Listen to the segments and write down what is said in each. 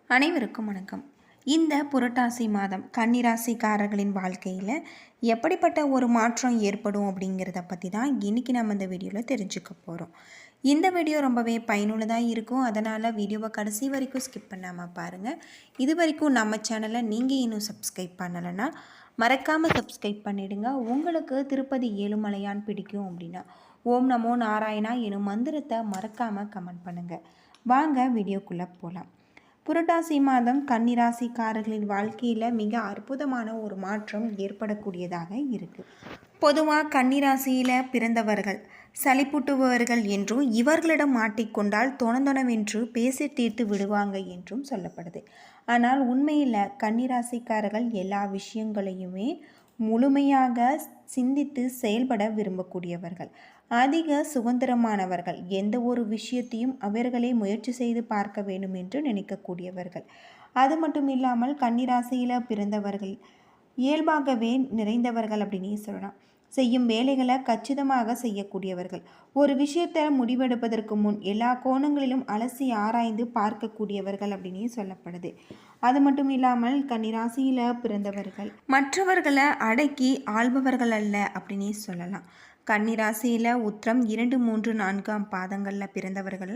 அனைவருக்கும் வணக்கம். இந்த புரட்டாசி மாதம் கன்னிராசிக்காரர்களின் வாழ்க்கையில் எப்படிப்பட்ட ஒரு மாற்றம் ஏற்படும் அப்படிங்கிறத பற்றி தான் இன்றைக்கி நம்ம இந்த வீடியோவில் தெரிஞ்சுக்க போகிறோம். இந்த வீடியோ ரொம்பவே பயனுள்ளதாக இருக்கும். அதனால் வீடியோவை கடைசி வரைக்கும் ஸ்கிப் பண்ணாமல் பாருங்கள். இது வரைக்கும் நம்ம சேனலை நீங்கள் இன்னும் சப்ஸ்கிரைப் பண்ணலைன்னா மறக்காமல் சப்ஸ்கிரைப் பண்ணிவிடுங்க. உங்களுக்கு திருப்பதி ஏழுமலையான் பிடிக்கும் அப்படின்னா ஓம் நமோ நாராயணா எனும் மந்திரத்தை மறக்காமல் கமெண்ட் பண்ணுங்கள். வாங்க வீடியோக்குள்ளே போகலாம். புரட்டாசி மாதம் கன்னிராசிக்காரர்களின் வாழ்க்கையில் மிக அற்புதமான ஒரு மாற்றம் ஏற்படக்கூடியதாக இருக்குது. பொதுவாக கன்னிராசியில் பிறந்தவர்கள் சளிப்புட்டுபவர்கள் என்றும் இவர்களிடம் மாட்டிக்கொண்டால் தொணந்தொணவென்று பேசி தீர்த்து விடுவாங்க என்றும் சொல்லப்படுது. ஆனால் உண்மையில் கன்னிராசிக்காரர்கள் எல்லா விஷயங்களையுமே முழுமையாக சிந்தித்து செயல்பட விரும்பக்கூடியவர்கள், அதிக சுதந்திரமானவர்கள், எந்த ஒரு விஷயத்தையும் அவர்களே முயற்சி செய்து பார்க்க வேண்டும் என்று நினைக்கக்கூடியவர்கள். அது மட்டும் இல்லாமல் கன்னிராசியில் பிறந்தவர்கள் இயல்பாகவே நிறைந்தவர்கள் அப்படின்னே சொல்லலாம். செய்யும் வேலைகளை கச்சிதமாக செய்யக்கூடியவர்கள், ஒரு விஷயத்தை முடிவெடுப்பதற்கு முன் எல்லா கோணங்களிலும் அலசி ஆராய்ந்து பார்க்கக்கூடியவர்கள் அப்படின்னே சொல்லப்படுது. அது மட்டும் இல்லாமல் கன்னிராசியில் பிறந்தவர்கள் மற்றவர்களை அடக்கி ஆள்பவர்கள் அல்ல அப்படின்னே சொல்லலாம். கன்னிராசியில் உத்திரம் 2, 3, 4ஆம் பாதங்களில் பிறந்தவர்கள்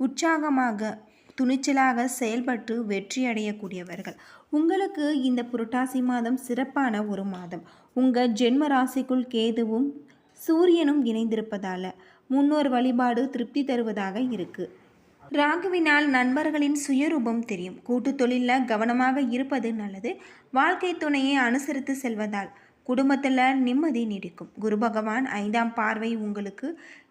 உற்சாகமாக துணிச்சலாக செயல்பட்டு வெற்றி அடையக்கூடியவர்கள். உங்களுக்கு இந்த புரட்டாசி மாதம் சிறப்பான ஒரு மாதம். உங்கள் ஜென்ம ராசிக்குள் கேதுவும் சூரியனும் இணைந்திருப்பதால் முன்னோர் வழிபாடு திருப்தி தருவதாக இருக்குது. ராகுவினால் நண்பர்களின் சுயரூபம் தெரியும். கூட்டு தொழிலில் கவனமாக இருப்பது நல்லது. வாழ்க்கை துணையை அனுசரித்து செல்வதால் குடும்பத்தில் நிம்மதி நீடிக்கும். குரு பகவான் 5ஆம் பார்வை உங்களுக்கு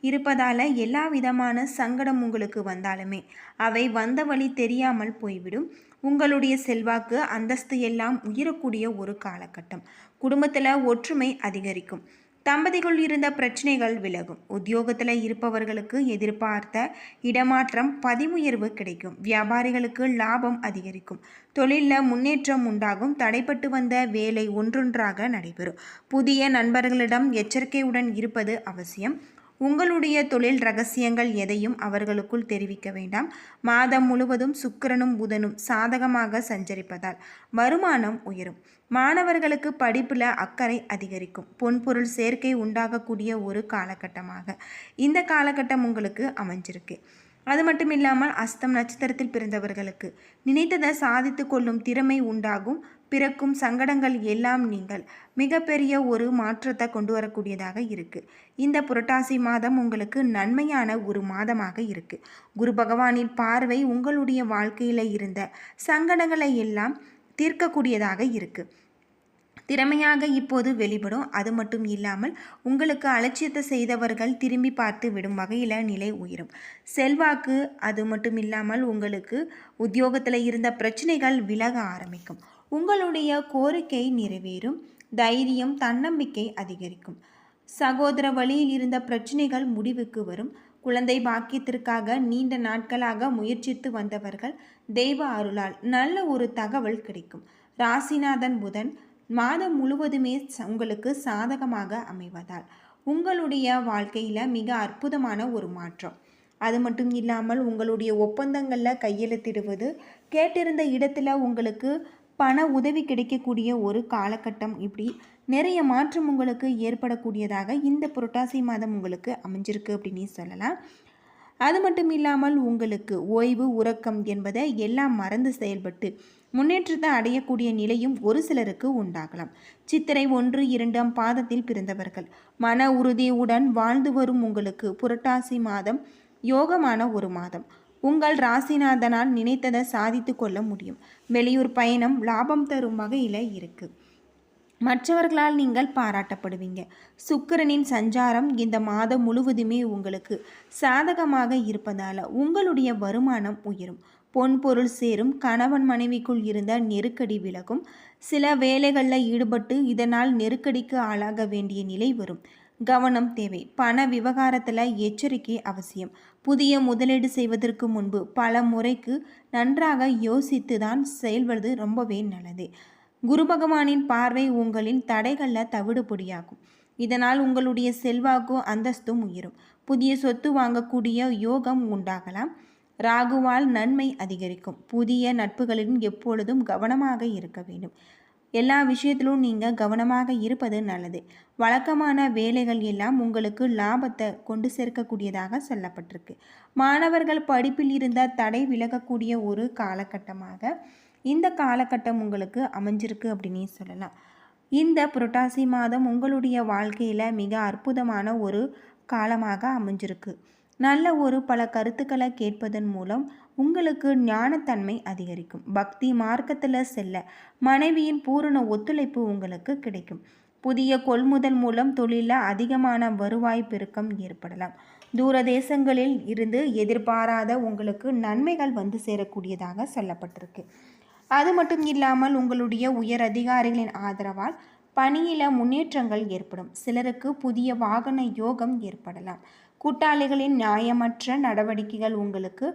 இருப்பதால் எல்லா விதமான சங்கடம் உங்களுக்கு வந்தாலுமே அவை வந்த வழி தெரியாமல் போய்விடும். உங்களுடைய செல்வாக்கு அந்தஸ்து எல்லாம் உயரக்கூடிய ஒரு காலகட்டம். குடும்பத்தில் ஒற்றுமை அதிகரிக்கும். தம்பதிக்குள் இருந்த பிரச்சனைகள் விலகும். உத்தியோகத்தில் இருப்பவர்களுக்கு எதிர்பார்த்த இடமாற்றம், பதிவுயர்வு கிடைக்கும். வியாபாரிகளுக்கு லாபம் அதிகரிக்கும். தொழிலில் முன்னேற்றம் உண்டாகும். தடைப்பட்டு வந்த வேலை ஒன்றொன்றாக நடைபெறும். புதிய நண்பர்களிடம் எச்சரிக்கையுடன் இருப்பது அவசியம். உங்களுடைய தொழில் ரகசியங்கள் எதையும் அவர்களுக்குள் தெரிவிக்க வேண்டாம். மாதம் முழுவதும் சுக்கிரனும் புதனும் சாதகமாக சஞ்சரிப்பதால் வருமானம் உயரும். மாணவர்களுக்கு படிப்பில் அக்கறை அதிகரிக்கும். பொன்பொருள் சேர்க்கை உண்டாகக்கூடிய ஒரு காலகட்டமாக இந்த காலகட்டம் உங்களுக்கு அமைஞ்சிருக்கு. அது மட்டும் இல்லாமல் அஸ்தம் நட்சத்திரத்தில் பிறந்தவர்களுக்கு நினைத்ததை சாதித்து கொள்ளும் திறமை உண்டாகும். பிறக்கும் சங்கடங்கள் எல்லாம் நீங்கள் மிகப்பெரிய ஒரு மாற்றத்தை கொண்டு வரக்கூடியதாக இருக்குது. இந்த புரட்டாசி மாதம் உங்களுக்கு நன்மையான ஒரு மாதமாக இருக்குது. குரு பகவானின் பார்வை உங்களுடைய வாழ்க்கையில் இருந்த சங்கடங்களை எல்லாம் தீர்க்கக்கூடியதாக இருக்குது. திறமையாக இப்போது வெளிப்படும். அது மட்டும் இல்லாமல் உங்களுக்கு அலட்சியத்தை செய்தவர்கள் திரும்பி பார்த்து விடும் வகையில் நிலை உயரும். செல்வாக்கு, அது மட்டும் இல்லாமல் உங்களுக்கு உத்தியோகத்தில் இருந்த பிரச்சனைகள் விலக ஆரம்பிக்கும். உங்களுடைய கோரிக்கை நிறைவேறும். தைரியம், தன்னம்பிக்கை அதிகரிக்கும். சகோதர வழியில் இருந்த பிரச்சனைகள் முடிவுக்கு வரும். குழந்தை பாக்கியத்திற்காக நீண்ட நாட்களாக முயற்சித்து வந்தவர்கள் தெய்வ அருளால் நல்ல ஒரு தகவல் கிடைக்கும். ராசிநாதன் புதன் மாதம் முழுவதுமே உங்களுக்கு சாதகமாக அமைவதால் உங்களுடைய வாழ்க்கையில் மிக அற்புதமான ஒரு மாற்றம். அது மட்டும் இல்லாமல் உங்களுடைய ஒப்பந்தங்களில் கையெழுத்திடுவது, கேட்டிருந்த இடத்துல உங்களுக்கு பண உதவி கிடைக்கக்கூடிய ஒரு காலகட்டம், இப்படி நிறைய மாற்றம் உங்களுக்கு ஏற்படக்கூடியதாக இந்த புரட்டாசி மாதம் உங்களுக்கு அமைஞ்சிருக்கு அப்படின்னு சொல்லலாம். அது மட்டும் இல்லாமல் உங்களுக்கு ஓய்வு, உறக்கம் என்பதை எல்லாம் மறந்து செயல்பட்டு முன்னேற்றத்தை அடையக்கூடிய நிலையும் ஒரு சிலருக்கு உண்டாகலாம். சித்திரை 1, 2ஆம் பாதத்தில் பிறந்தவர்கள் மன உறுதியுடன் வாழ்ந்து வரும் உங்களுக்கு புரட்டாசி மாதம் யோகமான ஒரு மாதம். உங்கள் ராசிநாதனால் நினைத்ததை சாதித்து கொள்ள முடியும். வெளியூர் பயணம் லாபம் தரும் வகையில் இருக்குது. மற்றவர்களால் நீங்கள் பாராட்டப்படுவீங்க. சுக்கிரனின் சஞ்சாரம் இந்த மாதம் முழுவதுமே உங்களுக்கு சாதகமாக இருப்பதால் உங்களுடைய வருமானம் உயரும். பொன்பொருள் சேரும். கணவன் மனைவிக்குள் இருந்த நெருக்கடி விலகும். சில வேலைகளில் ஈடுபட்டு இதனால் நெருக்கடிக்கு ஆளாக வேண்டிய நிலை வரும். கவனம் தேவை. பண விவகாரத்தில் எச்சரிக்கை அவசியம். புதிய முதலீடு செய்வதற்கு முன்பு பல முறைக்கு நன்றாக யோசித்து தான் செயல்படுவது ரொம்பவே நல்லது. குரு பகவானின் பார்வை உங்களின் தடைகளில் தவிடுபொடியாகும். இதனால் உங்களுடைய செல்வாக்கும் அந்தஸ்தும் உயரும். புதிய சொத்து வாங்கக்கூடிய யோகம் உண்டாகலாம். ராகுவால் நன்மை அதிகரிக்கும். புதிய நட்புகளிலும் எப்பொழுதும் கவனமாக இருக்க வேண்டும். எல்லா விஷயத்திலும் நீங்கள் கவனமாக இருப்பது நல்லது. வழக்கமான வேலைகள் எல்லாம் உங்களுக்கு லாபத்தை கொண்டு சேர்க்கக்கூடியதாக சொல்லப்பட்டிருக்கு. மாணவர்கள் படிப்பில் இருந்த தடை விலகக்கூடிய ஒரு காலகட்டமாக இந்த காலகட்டம் உங்களுக்கு அமைஞ்சிருக்கு அப்படின்னே சொல்லலாம். இந்த புரட்டாசி மாதம் உங்களுடைய வாழ்க்கையில் மிக அற்புதமான ஒரு காலமாக அமைஞ்சிருக்கு. நல்ல ஒரு பல கருத்துக்களை கேட்பதன் மூலம் உங்களுக்கு ஞானத்தன்மை அதிகரிக்கும். பக்தி மார்க்கத்தில் செல்ல மனைவியின் பூரண ஒத்துழைப்பு உங்களுக்கு கிடைக்கும். புதிய கொள்முதல் மூலம் தொழிலில் அதிகமான வருவாய் பெருக்கம் ஏற்படலாம். தூர தேசங்களில் இருந்து எதிர்பாராத உங்களுக்கு நன்மைகள் வந்து சேரக்கூடியதாக சொல்லப்பட்டிருக்கு. அது மட்டும் இல்லாமல் உங்களுடைய உயர் அதிகாரிகளின் ஆதரவால் பணியில முன்னேற்றங்கள் ஏற்படும். சிலருக்கு புதிய வாகன யோகம் ஏற்படலாம். கூட்டாளிகளின் நியாயமற்ற நடவடிக்கைகள் உங்களுக்கு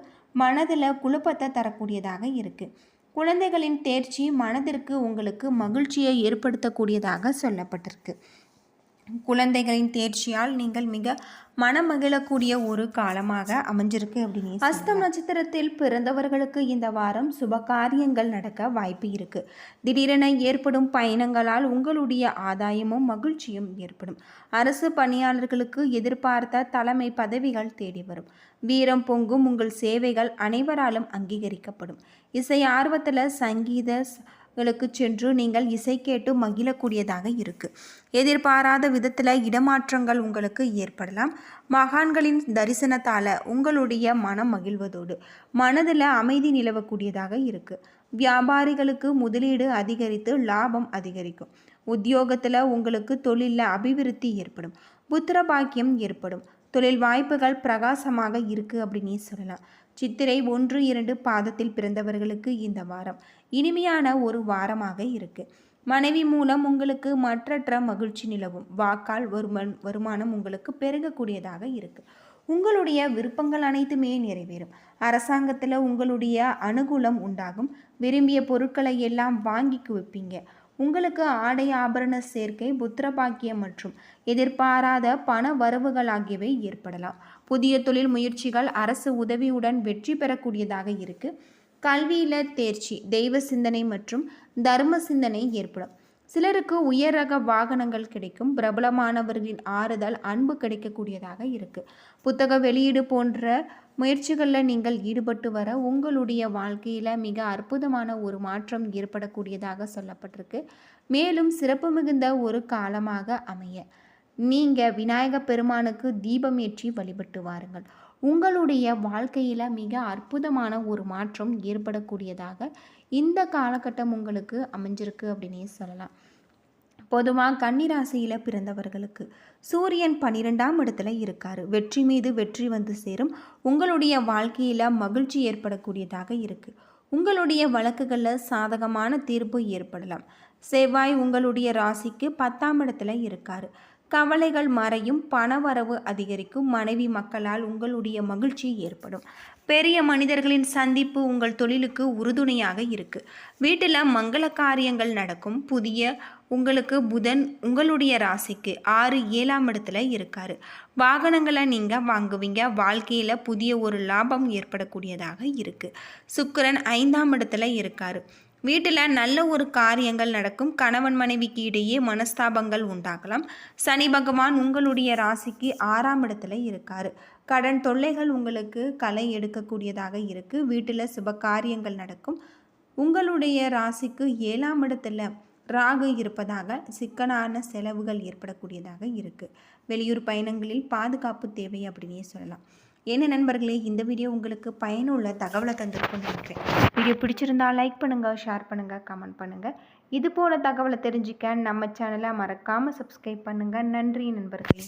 மனதில் குழப்பத்தை தரக்கூடியதாக இருக்குது. குழந்தைகளின் தேர்ச்சி மனதிற்கு உங்களுக்கு மகிழ்ச்சியை ஏற்படுத்தக்கூடியதாக சொல்லப்பட்டிருக்கு. குழந்தைகளின் தேர்ச்சியால் நீங்கள் மிக மனமகிழக்கூடிய ஒரு காலமாக அமைஞ்சிருக்கு அப்படின்னு. அஸ்தம் நட்சத்திரத்தில் பிறந்தவர்களுக்கு இந்த வாரம் சுப காரியங்கள் நடக்க வாய்ப்பு இருக்கு. திடீரென ஏற்படும் பயணங்களால் உங்களுடைய ஆதாயமும் மகிழ்ச்சியும் ஏற்படும். அரசு பணியாளர்களுக்கு எதிர்பார்த்த தலைமை பதவிகள் தேடி வரும். வீரம் பொங்கும் உங்கள் சேவைகள் அனைவராலும் அங்கீகரிக்கப்படும். இசை ஆர்வத்தில் சங்கீதங்களுக்கு சென்று நீங்கள் இசை கேட்டு மகிழக்கூடியதாக இருக்குது. எதிர்பாராத விதத்தில் இடமாற்றங்கள் உங்களுக்கு ஏற்படலாம். மகான்களின் தரிசனத்தால் உங்களுடைய மனம் மகிழ்வதோடு மனதில் அமைதி நிலவக்கூடியதாக இருக்குது. வியாபாரிகளுக்கு முதலீடு அதிகரித்து லாபம் அதிகரிக்கும். உத்தியோகத்தில் உங்களுக்கு தொழிலில் அபிவிருத்தி ஏற்படும். புத்திர பாக்கியம் ஏற்படும். தொழில் வாய்ப்புகள் பிரகாசமாக இருக்குது அப்படின்னு சொல்லலாம். சித்திரை 1-2 பாதத்தில் பிறந்தவர்களுக்கு இந்த வாரம் இனிமையான ஒரு வாரமாக இருக்குது. மனைவி மூலம் உங்களுக்கு மற்றற்ற மகிழ்ச்சி நிலவும். வாக்கால் வருமானம் உங்களுக்கு பெருகக்கூடியதாக இருக்குது. உங்களுடைய விருப்பங்கள் அனைத்துமே நிறைவேறும். அரசாங்கத்தில் உங்களுடைய அனுகூலம் உண்டாகும். விரும்பிய பொருட்களை எல்லாம் வாங்கி குவிப்பீங்க. உங்களுக்கு ஆடை ஆபரண சேர்க்கை, புத்திரபாக்கியம் மற்றும் எதிர்பாராத பண வரவுகள் ஆகியவை ஏற்படலாம். புதிய தொழில் முயற்சிகள் அரசு உதவியுடன் வெற்றி பெறக்கூடியதாக இருக்குது. கல்வியில் தேர்ச்சி, தெய்வ சிந்தனை மற்றும் தர்ம சிந்தனை ஏற்படும். சிலருக்கு உயர் ரக வாகனங்கள் கிடைக்கும். பிரபலமானவர்களின் ஆறுதல், அன்பு கிடைக்கக்கூடியதாக இருக்குது. புத்தக வெளியீடு போன்ற முயற்சிகளில் நீங்கள் ஈடுபட்டு வர உங்களுடைய வாழ்க்கையில் மிக அற்புதமான ஒரு மாற்றம் ஏற்படக்கூடியதாக சொல்லப்பட்டிருக்கு. மேலும் சிறப்பு மிகுந்த ஒரு காலமாக அமைய நீங்கள் விநாயக பெருமானுக்கு தீபம் ஏற்றி வழிபட்டு வாருங்கள். உங்களுடைய வாழ்க்கையில் மிக அற்புதமான ஒரு மாற்றம் ஏற்படக்கூடியதாக இந்த காலகட்டம் உங்களுக்கு அமைஞ்சிருக்கு அப்படின்னே சொல்லலாம். பொதுவாக கன்னிராசியில் பிறந்தவர்களுக்கு சூரியன் 12ஆம் இடத்துல இருக்காரு. வெற்றி மீது வெற்றி வந்து சேரும். உங்களுடைய வாழ்க்கையில் மகிழ்ச்சி ஏற்படக்கூடியதாக இருக்குது. உங்களுடைய வழக்குகளில் சாதகமான தீர்ப்பு ஏற்படலாம். செவ்வாய் உங்களுடைய ராசிக்கு 10ஆம் இடத்துல இருக்காரு. கவலைகள் மறையும். பணவரவு அதிகரிக்கும். மனைவி மக்களால் உங்களுடைய மகிழ்ச்சி ஏற்படும். பெரிய மனிதர்களின் சந்திப்பு உங்கள் தொழிலுக்கு உறுதுணையாக இருக்குது. வீட்டில் மங்கள காரியங்கள் நடக்கும். உங்களுக்கு புதன் உங்களுடைய ராசிக்கு 6-7ஆம் இடத்துல இருக்காரு. வாகனங்களை நீங்கள் வாங்குவீங்க. வாழ்க்கையில் புதிய ஒரு லாபம் ஏற்படக்கூடியதாக இருக்குது. சுக்கிரன் 5ஆம் இடத்துல இருக்காரு. வீட்டில் நல்ல ஒரு காரியங்கள் நடக்கும். கணவன் மனைவிக்கு இடையே மனஸ்தாபங்கள் உண்டாகலாம். சனி பகவான் உங்களுடைய ராசிக்கு 6ஆம் இடத்துல இருக்காரு. கடன் தொல்லைகள் உங்களுக்கு களை எடுக்கக்கூடியதாக இருக்குது. வீட்டில் சுப காரியங்கள் நடக்கும். உங்களுடைய ராசிக்கு 7ஆம் இடத்துல ராகு இருப்பதாக சிக்கனான செலவுகள் ஏற்படக்கூடியதாக இருக்குது. வெளியூர் பயணங்களில் பாதுகாப்பு தேவை அப்படின்னே சொல்லலாம். என்ன நண்பர்களே, இந்த வீடியோ உங்களுக்கு பயனுள்ள தகவலை தந்திருக்கும்னு நினைக்கிறேன். வீடியோ பிடிச்சிருந்தா லைக் பண்ணுங்கள், ஷேர் பண்ணுங்கள், கமெண்ட் பண்ணுங்கள். இது போல தகவலை தெரிஞ்சுக்க நம்ம சேனலை மறக்காமல் சப்ஸ்கிரைப் பண்ணுங்கள். நன்றி நண்பர்களே.